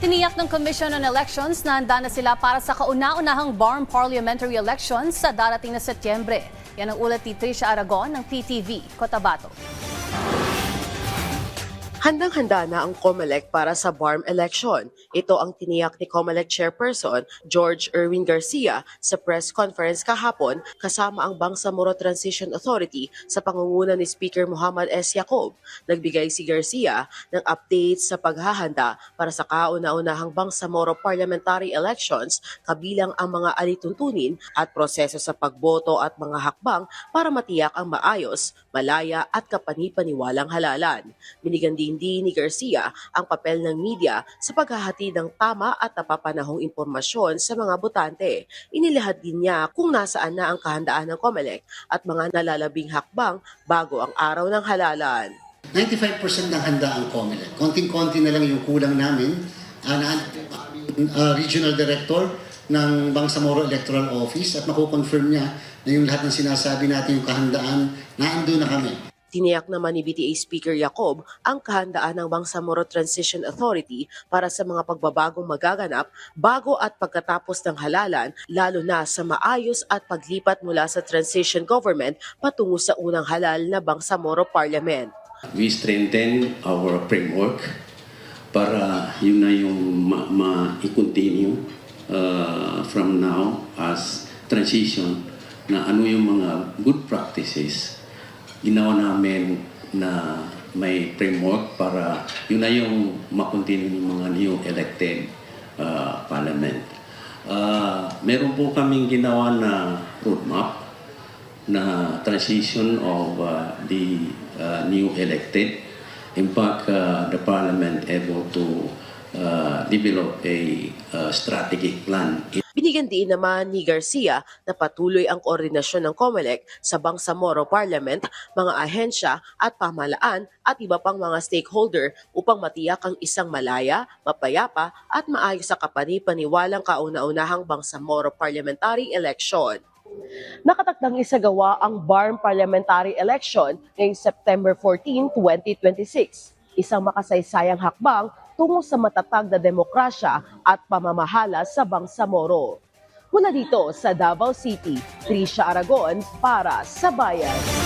Tiniyak ng Commission on Elections na handa na sila para sa kauna-unahang BARM parliamentary elections sa darating na Setyembre. Yan ang ulat ni Tricia Aragon ng PTV, Cotabato. Handang-handa na ang COMELEC para sa BARM election. Ito ang tiniyak ni COMELEC Chairperson George Erwin Garcia sa press conference kahapon kasama ang Bangsamoro Transition Authority sa pangunguna ni Speaker Muhammad S. Yacob. Nagbigay si Garcia ng updates sa paghahanda para sa kauna-unahang Bangsamoro parliamentary elections kabilang ang mga alituntunin at proseso sa pagboto at mga hakbang para matiyak ang maayos, malaya at kapani-paniwalang halalan. Binigyan din ni Garcia ang papel ng media sa paghahatid ng tama at napapanahong impormasyon sa mga botante. Inilahad din niya kung nasaan na ang kahandaan ng COMELEC at mga nalalabing hakbang bago ang araw ng halalan. 95% ng handa ang COMELEC. Konting-konti na lang yung kulang namin. Regional Director ng Bangsamoro Electoral Office at makukonfirm niya na yung lahat ng sinasabi natin yung kahandaan, naandun na kami. Tiniyak naman ni BTA Speaker Yacob ang kahandaan ng Bangsamoro Transition Authority para sa mga pagbabagong magaganap bago at pagkatapos ng halalan, lalo na sa maayos at paglipat mula sa transition government patungo sa unang halal na Bangsamoro Parliament. We strengthen our framework para yun na yung ma-continue from now as transition na ano yung mga good practices. Ginawa namin na may framework para yun na yung ma-continue yung mga new elected parliament. Meron po kaming ginawa na roadmap na transition of the new elected. In fact, the parliament able to develop a strategic plan. Binigyan din naman ni Garcia na patuloy ang koordinasyon ng COMELEC sa Bangsamoro Parliament, mga ahensya at pamahalaan at iba pang mga stakeholder upang matiyak ang isang malaya, mapayapa at maayos sa kapani-paniwalang kauna-unahang Bangsamoro Parliamentary Election. Nakatakdang isagawa ang BARM Parliamentary Election ngayong September 14, 2026. Isang makasaysayang hakbang tungo sa matatag na demokrasya at pamamahala sa Bangsamoro. Mula dito sa Davao City, Tricia Aragon para sa Bayan.